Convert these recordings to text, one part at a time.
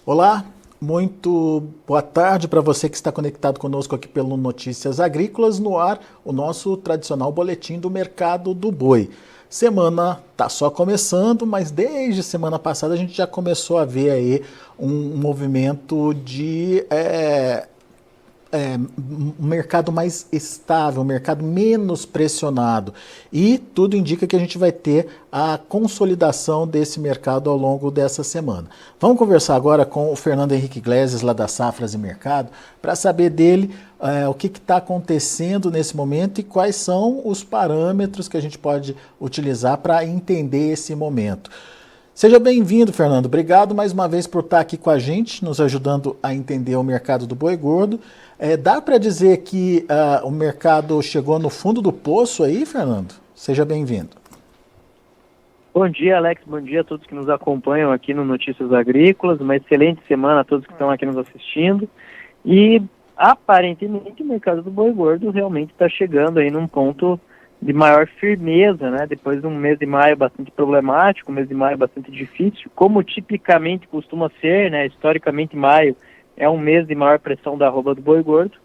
Olá, muito boa tarde para você que está conectado conosco aqui pelo Notícias Agrícolas, no ar o nosso tradicional boletim do mercado do boi. Semana está só começando, mas desde semana passada a gente já começou a ver aí um movimento de um mercado mais estável, um mercado menos pressionado. E tudo indica que a gente vai ter a consolidação desse mercado ao longo dessa semana. Vamos conversar agora com o Fernando Henrique Gleses, lá da Safras e Mercado, para saber dele o que está acontecendo nesse momento e quais são os parâmetros que a gente pode utilizar para entender esse momento. Seja bem-vindo, Fernando. Obrigado mais uma vez por estar aqui com a gente, nos ajudando a entender o mercado do boi gordo. Dá para dizer que o mercado chegou no fundo do poço aí, Fernando? Seja bem-vindo. Bom dia, Alex. Bom dia a todos que nos acompanham aqui no Notícias Agrícolas. Uma excelente semana a todos que estão aqui nos assistindo. E, aparentemente, o mercado do boi gordo realmente está chegando aí num ponto de maior firmeza, né? Depois de um mês de maio bastante problemático, um mês de maio bastante difícil, como tipicamente costuma ser, né? Historicamente, maio é um mês de maior pressão da arroba do boi gordo,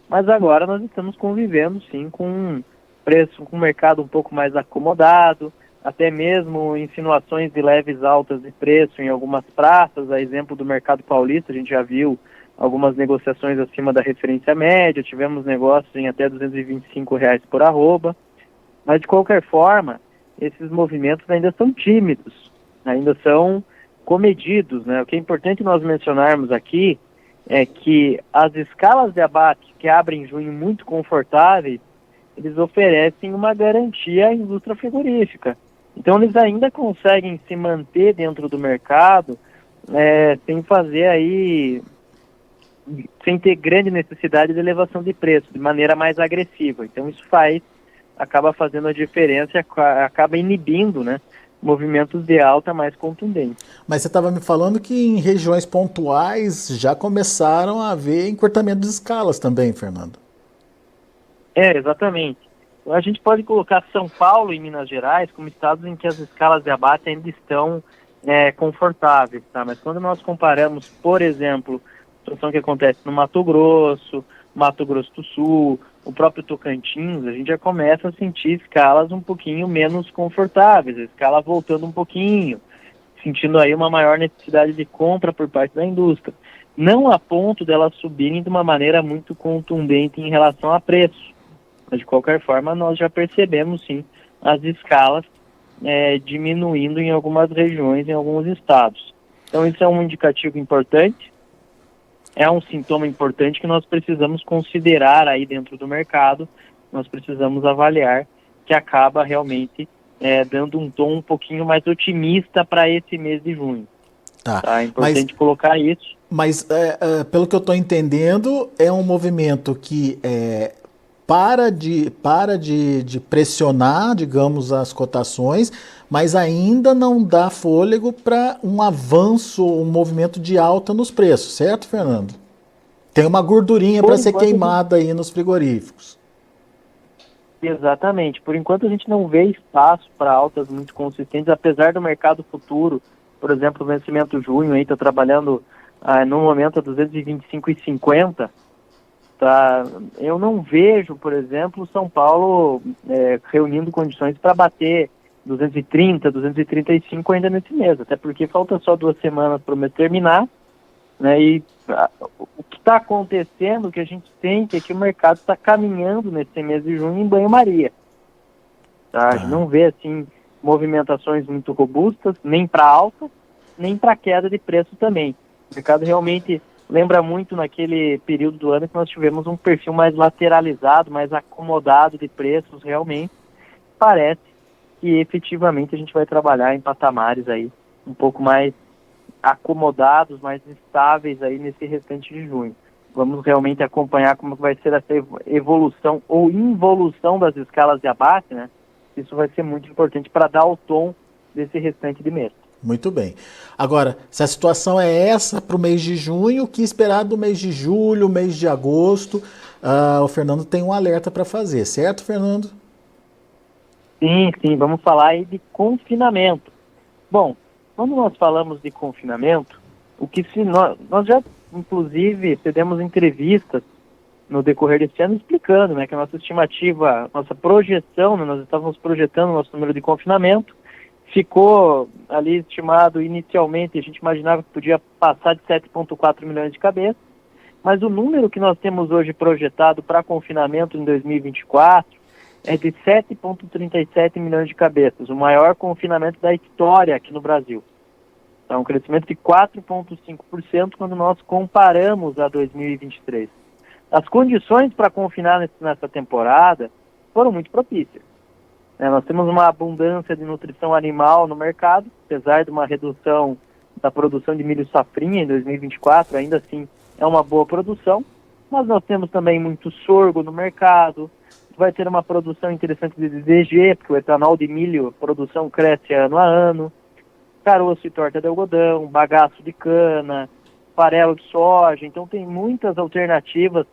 mas agora nós estamos convivendo, sim, com um preço, com um mercado um pouco mais acomodado, até mesmo insinuações de leves altas de preço em algumas praças, a exemplo do mercado paulista, a gente já viu algumas negociações acima da referência média, tivemos negócios em até R$ 225 por arroba, mas de qualquer forma, esses movimentos ainda são tímidos, ainda são comedidos, né? O que é importante nós mencionarmos aqui é que as escalas de abate que abrem em junho muito confortáveis, eles oferecem uma garantia à indústria frigorífica. Então eles ainda conseguem se manter dentro do mercado sem fazer aí, sem ter grande necessidade de elevação de preço, de maneira mais agressiva. Então isso acaba fazendo a diferença, acaba inibindo, né, movimentos de alta mais contundentes. Mas você estava me falando que em regiões pontuais já começaram a haver encurtamento de escalas também, Fernando. Exatamente. A gente pode colocar São Paulo e Minas Gerais como estados em que as escalas de abate ainda estão confortáveis, tá? Mas quando nós comparamos, por exemplo, a situação que acontece no Mato Grosso do Sul, o próprio Tocantins, a gente já começa a sentir escalas um pouquinho menos confortáveis, a escala voltando um pouquinho, sentindo aí uma maior necessidade de compra por parte da indústria. Não a ponto delas subirem de uma maneira muito contundente em relação a preço. Mas, de qualquer forma, nós já percebemos, sim, as escalas diminuindo em algumas regiões, em alguns estados. Então, isso é um indicativo importante, é um sintoma importante que nós precisamos considerar aí dentro do mercado, nós precisamos avaliar, que acaba realmente dando um tom um pouquinho mais otimista para esse mês de junho. Tá? É importante colocar isso. Mas, pelo que eu estou entendendo, é um movimento que para de pressionar, digamos, as cotações, mas ainda não dá fôlego para um avanço, um movimento de alta nos preços, certo, Fernando? Tem uma gordurinha para ser queimada aí nos frigoríficos. Exatamente. Por enquanto a gente não vê espaço para altas muito consistentes, apesar do mercado futuro, por exemplo, o vencimento junho aí está trabalhando no momento a 225,50. Tá? Eu não vejo, por exemplo, São Paulo reunindo condições para bater 230, 235 ainda nesse mês, até porque falta só 2 semanas para o mês terminar, né? E o que está acontecendo, o que a gente sente é que o mercado está caminhando nesse mês de junho em banho-maria. Tá? A gente não vê assim movimentações muito robustas, nem para alta, nem para queda de preço também. O mercado realmente lembra muito naquele período do ano que nós tivemos um perfil mais lateralizado, mais acomodado de preços realmente. Parece que efetivamente a gente vai trabalhar em patamares aí um pouco mais acomodados, mais estáveis aí nesse restante de junho. Vamos realmente acompanhar como vai ser essa evolução ou involução das escalas de abate, né? Isso vai ser muito importante para dar o tom desse restante de mês. Muito bem. Agora, se a situação é essa para o mês de junho, o que esperar do mês de julho, mês de agosto? O Fernando tem um alerta para fazer, certo, Fernando? Sim, vamos falar aí de confinamento. Bom, quando nós falamos de confinamento, O que se nós já, inclusive, fizemos entrevistas no decorrer desse ano explicando, né, que a nossa estimativa, nossa projeção, né, nós estávamos projetando o nosso número de confinamento, ficou ali estimado inicialmente, a gente imaginava que podia passar de 7,4 milhões de cabeças, mas o número que nós temos hoje projetado para confinamento em 2024 é de 7,37 milhões de cabeças, o maior confinamento da história aqui no Brasil. Então, um crescimento de 4,5% quando nós comparamos a 2023. As condições para confinar nessa temporada foram muito propícias. Nós temos uma abundância de nutrição animal no mercado, apesar de uma redução da produção de milho safrinha em 2024, ainda assim é uma boa produção, mas nós temos também muito sorgo no mercado, vai ter uma produção interessante de DDG, porque o etanol de milho, a produção cresce ano a ano, caroço e torta de algodão, bagaço de cana, farelo de soja, então tem muitas alternativas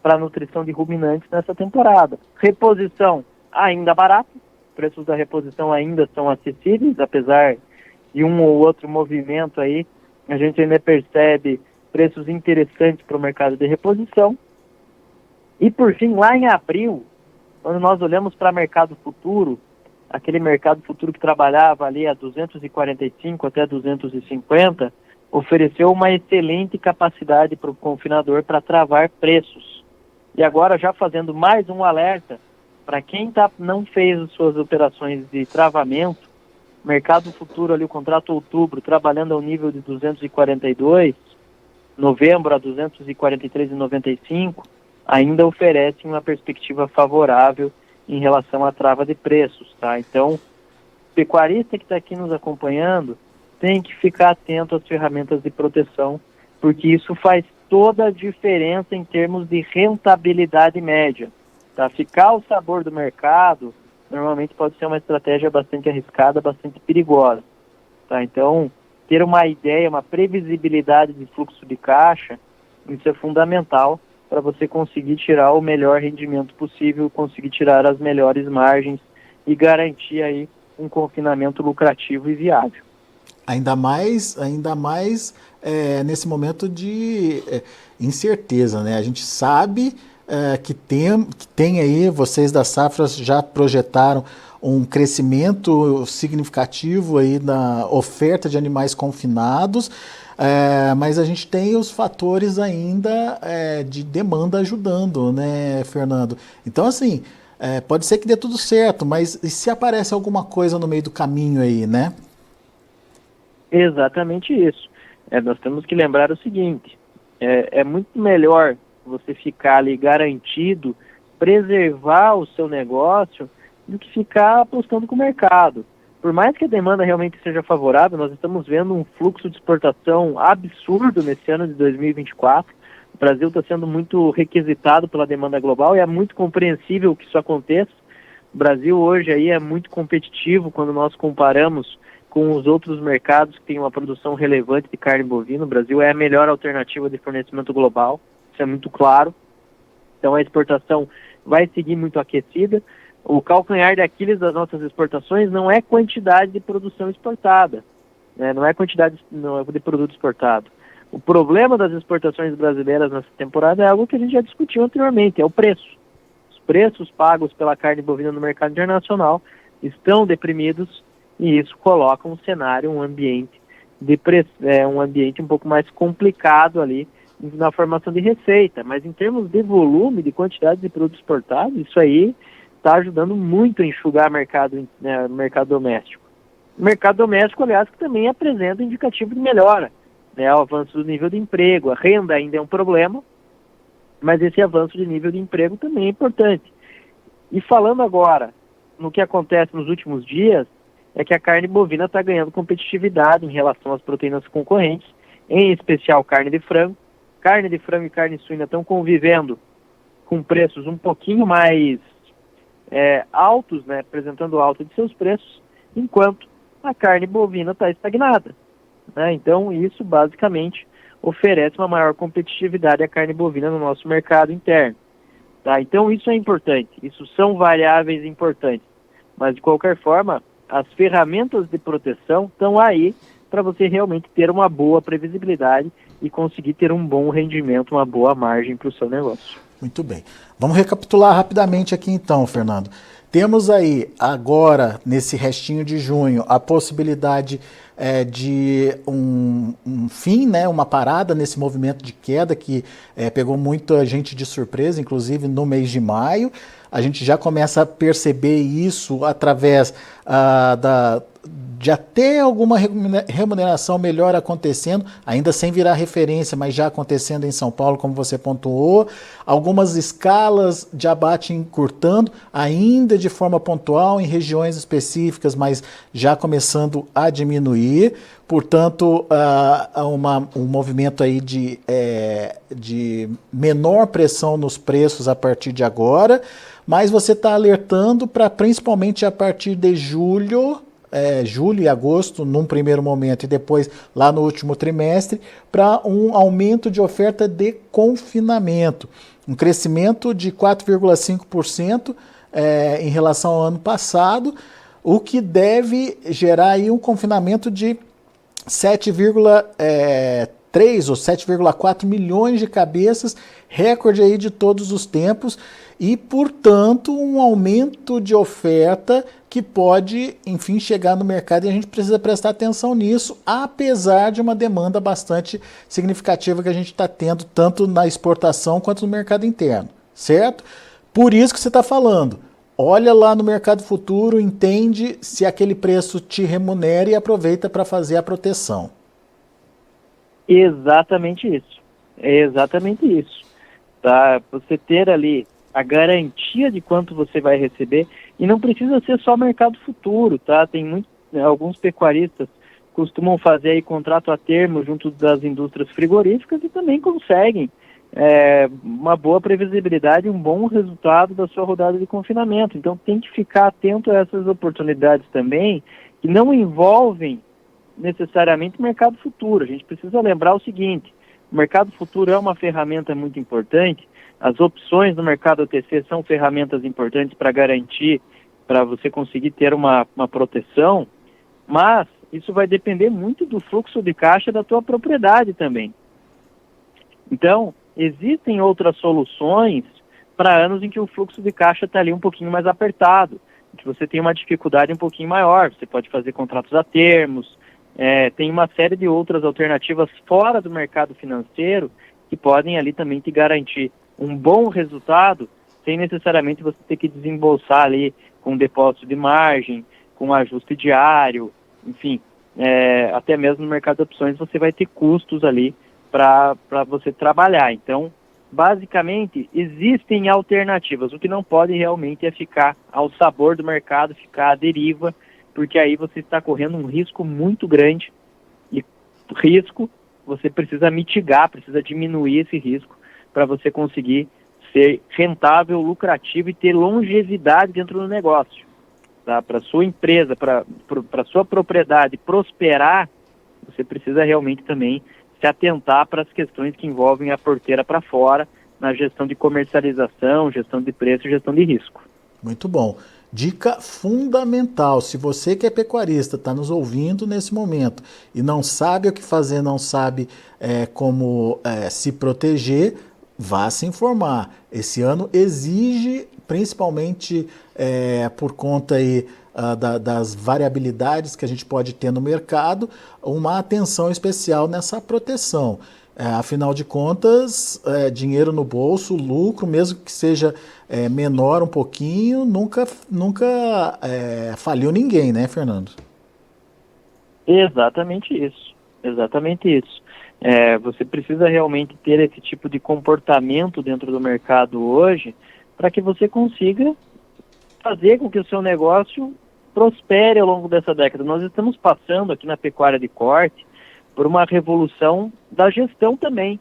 para a nutrição de ruminantes nessa temporada. Reposição ainda barata, preços da reposição ainda são acessíveis, apesar de um ou outro movimento aí, a gente ainda percebe preços interessantes para o mercado de reposição. E por fim, lá em abril, quando nós olhamos para mercado futuro, aquele mercado futuro que trabalhava ali a 245 até 250, ofereceu uma excelente capacidade para o confinador para travar preços. E agora, já fazendo mais um alerta, para quem não fez as suas operações de travamento, mercado futuro ali, o contrato outubro, trabalhando ao nível de 242, novembro a 243,95, ainda oferece uma perspectiva favorável em relação à trava de preços, tá? Então, o pecuarista que está aqui nos acompanhando tem que ficar atento às ferramentas de proteção, porque isso faz toda a diferença em termos de rentabilidade média. Tá? Ficar ao sabor do mercado, normalmente pode ser uma estratégia bastante arriscada, bastante perigosa. Tá? Então, ter uma ideia, uma previsibilidade de fluxo de caixa, isso é fundamental para você conseguir tirar o melhor rendimento possível, conseguir tirar as melhores margens e garantir aí um confinamento lucrativo e viável. Ainda mais nesse momento de incerteza, né? A gente sabe que tem aí, vocês da Safra já projetaram um crescimento significativo aí na oferta de animais confinados, mas a gente tem os fatores ainda de demanda ajudando, né, Fernando? Então, assim, pode ser que dê tudo certo, mas e se aparece alguma coisa no meio do caminho aí, né? Exatamente isso. Nós temos que lembrar o seguinte, é muito melhor você ficar ali garantido, preservar o seu negócio, do que ficar apostando com o mercado. Por mais que a demanda realmente seja favorável, nós estamos vendo um fluxo de exportação absurdo nesse ano de 2024. O Brasil está sendo muito requisitado pela demanda global e é muito compreensível que isso aconteça. O Brasil hoje aí é muito competitivo quando nós comparamos com os outros mercados que têm uma produção relevante de carne bovina. O Brasil é a melhor alternativa de fornecimento global, isso é muito claro. Então a exportação vai seguir muito aquecida. O calcanhar de Aquiles das nossas exportações não é quantidade de produção exportada, né? Não é quantidade de produto exportado. O problema das exportações brasileiras nessa temporada é algo que a gente já discutiu anteriormente, é o preço. Os preços pagos pela carne bovina no mercado internacional estão deprimidos e isso coloca um cenário, um ambiente um ambiente um pouco mais complicado ali na formação de receita. Mas em termos de volume, de quantidade de produto exportado, isso aí está ajudando muito a enxugar mercado doméstico. O mercado doméstico, aliás, que também apresenta indicativo de melhora, né? O avanço do nível de emprego, a renda ainda é um problema, mas esse avanço de nível de emprego também é importante. E falando agora no que acontece nos últimos dias, é que a carne bovina está ganhando competitividade em relação às proteínas concorrentes, em especial carne de frango. Carne de frango e carne suína estão convivendo com preços um pouquinho mais altos, né, apresentando alta de seus preços, enquanto a carne bovina está estagnada, né? Então isso basicamente oferece uma maior competitividade à carne bovina no nosso mercado interno, tá? Então isso é importante, isso são variáveis importantes, mas de qualquer forma as ferramentas de proteção estão aí para você realmente ter uma boa previsibilidade e conseguir ter um bom rendimento, uma boa margem para o seu negócio. Muito bem. Vamos recapitular rapidamente aqui então, Fernando. Temos aí agora, nesse restinho de junho, a possibilidade de um fim, né, uma parada nesse movimento de queda que pegou muita gente de surpresa, inclusive no mês de maio. A gente já começa a perceber isso através de até alguma remuneração melhor acontecendo, ainda sem virar referência, mas já acontecendo em São Paulo, como você pontuou, algumas escalas de abate encurtando, ainda de forma pontual em regiões específicas, mas já começando a diminuir. Portanto, um movimento aí de menor pressão nos preços a partir de agora, mas você está alertando para principalmente a partir de julho e agosto, num primeiro momento, e depois lá no último trimestre, para um aumento de oferta de confinamento. Um crescimento de 4,5% em relação ao ano passado, o que deve gerar aí um confinamento de 7,3 ou 7,4 milhões de cabeças, recorde aí de todos os tempos, e, portanto, um aumento de oferta que pode, enfim, chegar no mercado, e a gente precisa prestar atenção nisso, apesar de uma demanda bastante significativa que a gente está tendo, tanto na exportação quanto no mercado interno, certo? Por isso que você está falando, olha lá no mercado futuro, entende se aquele preço te remunera e aproveita para fazer a proteção. Exatamente isso. É exatamente isso. Tá? Você ter ali a garantia de quanto você vai receber, e não precisa ser só mercado futuro, tá? Tem alguns pecuaristas costumam fazer aí contrato a termo junto das indústrias frigoríficas e também conseguem uma boa previsibilidade, um bom resultado da sua rodada de confinamento. Então tem que ficar atento a essas oportunidades também, que não envolvem necessariamente o mercado futuro. A gente precisa lembrar o seguinte: o mercado futuro é uma ferramenta muito importante, as opções no mercado OTC são ferramentas importantes para garantir, para você conseguir ter uma proteção, mas isso vai depender muito do fluxo de caixa da tua propriedade também. Então, existem outras soluções para anos em que o fluxo de caixa está ali um pouquinho mais apertado, que você tem uma dificuldade um pouquinho maior. Você pode fazer contratos a termos, tem uma série de outras alternativas fora do mercado financeiro que podem ali também te garantir um bom resultado, sem necessariamente você ter que desembolsar ali com depósito de margem, com ajuste diário, enfim, até mesmo no mercado de opções você vai ter custos ali para você trabalhar. Então, basicamente, existem alternativas. O que não pode realmente é ficar ao sabor do mercado, ficar à deriva, porque aí você está correndo um risco muito grande, e risco você precisa mitigar, precisa diminuir esse risco para você conseguir ser rentável, lucrativo e ter longevidade dentro do negócio. Tá? Para a sua empresa, para a sua propriedade prosperar, você precisa realmente também se atentar para as questões que envolvem a porteira para fora, na gestão de comercialização, gestão de preço e gestão de risco. Muito bom. Dica fundamental: se você que é pecuarista está nos ouvindo nesse momento e não sabe o que fazer, não sabe como se proteger, vá se informar. Esse ano exige, principalmente por conta aí, das variabilidades que a gente pode ter no mercado, uma atenção especial nessa proteção. Afinal de contas, dinheiro no bolso, lucro, mesmo que seja menor um pouquinho, nunca faliu ninguém, né, Fernando? Exatamente isso. Exatamente isso. Você precisa realmente ter esse tipo de comportamento dentro do mercado hoje para que você consiga fazer com que o seu negócio prospere ao longo dessa década. Nós estamos passando aqui na pecuária de corte por uma revolução da gestão também,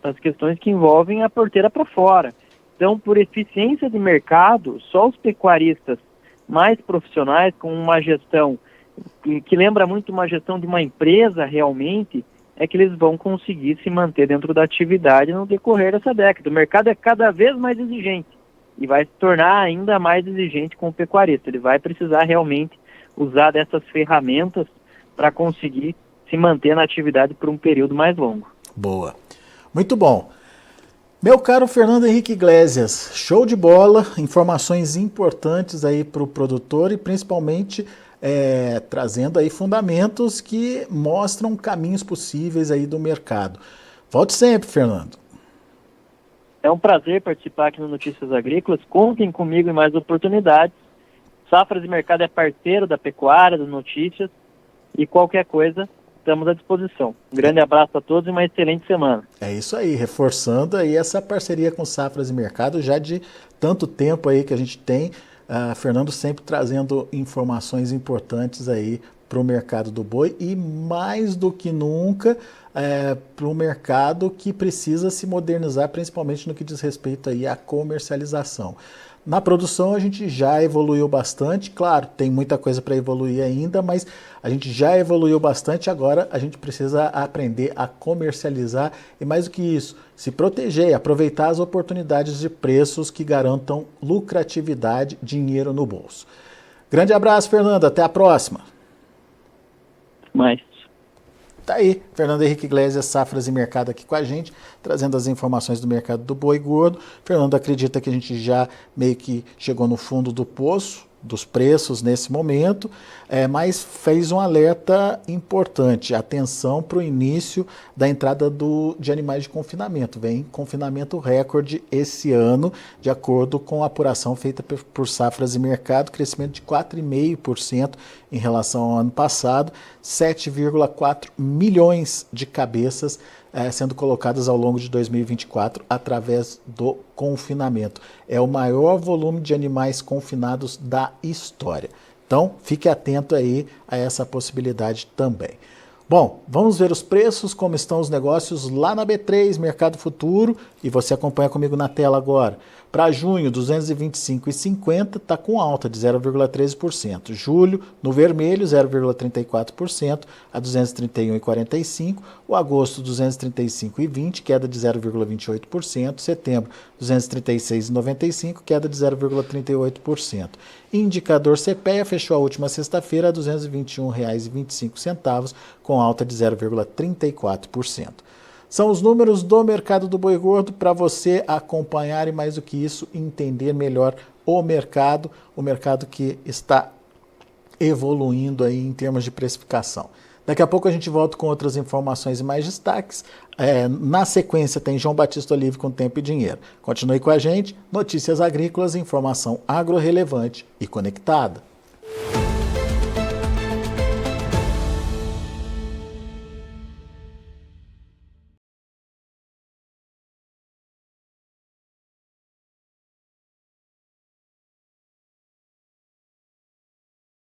das questões que envolvem a porteira para fora. Então, por eficiência de mercado, só os pecuaristas mais profissionais, com uma gestão que lembra muito uma gestão de uma empresa realmente, é que eles vão conseguir se manter dentro da atividade no decorrer dessa década. O mercado é cada vez mais exigente e vai se tornar ainda mais exigente com o pecuarista. Ele vai precisar realmente usar dessas ferramentas para conseguir se manter na atividade por um período mais longo. Boa. Muito bom. Meu caro Fernando Henrique Iglesias, show de bola, informações importantes aí para o produtor e principalmente trazendo aí fundamentos que mostram caminhos possíveis aí do mercado. Volte sempre, Fernando. É um prazer participar aqui no Notícias Agrícolas. Contem comigo em mais oportunidades. Safras e Mercado é parceiro da pecuária, do Notícias, e qualquer coisa, estamos à disposição. Um grande abraço a todos e uma excelente semana. É isso aí, reforçando aí essa parceria com Safras e Mercado, já de tanto tempo aí que a gente tem, Fernando sempre trazendo informações importantes aí para o mercado do boi e mais do que nunca para o mercado que precisa se modernizar, principalmente no que diz respeito aí à comercialização. Na produção a gente já evoluiu bastante, claro, tem muita coisa para evoluir ainda, mas a gente já evoluiu bastante, agora a gente precisa aprender a comercializar e mais do que isso, se proteger, aproveitar as oportunidades de preços que garantam lucratividade, dinheiro no bolso. Grande abraço, Fernando, até a próxima. Mais. Tá aí, Fernando Henrique Iglesias, Safras e Mercado aqui com a gente, trazendo as informações do mercado do boi gordo. Fernando acredita que a gente já meio que chegou no fundo do poço dos preços nesse momento, mas fez um alerta importante, atenção para o início da entrada de animais de confinamento. Vem confinamento recorde esse ano, de acordo com a apuração feita por Safras e Mercado, crescimento de 4,5% em relação ao ano passado, 7,4 milhões de cabeças sendo colocadas ao longo de 2024 através do confinamento. É o maior volume de animais confinados da história. Então, fique atento aí a essa possibilidade também. Bom, vamos ver os preços, como estão os negócios lá na B3, Mercado Futuro, e você acompanha comigo na tela agora. Para junho, 225,50 está com alta de 0,13%. Julho, no vermelho, 0,34% a 231,45%. O agosto, 235,20, queda de 0,28%. Setembro, 236,95, queda de 0,38%. Indicador CPEA fechou a última sexta-feira a R$ 221,25, com alta de 0,34%. São os números do mercado do boi gordo para você acompanhar e, mais do que isso, entender melhor o mercado que está evoluindo aí em termos de precificação. Daqui a pouco a gente volta com outras informações e mais destaques. Na sequência tem João Batista Olive com Tempo e Dinheiro. Continue com a gente, Notícias Agrícolas, informação agro relevante e conectada.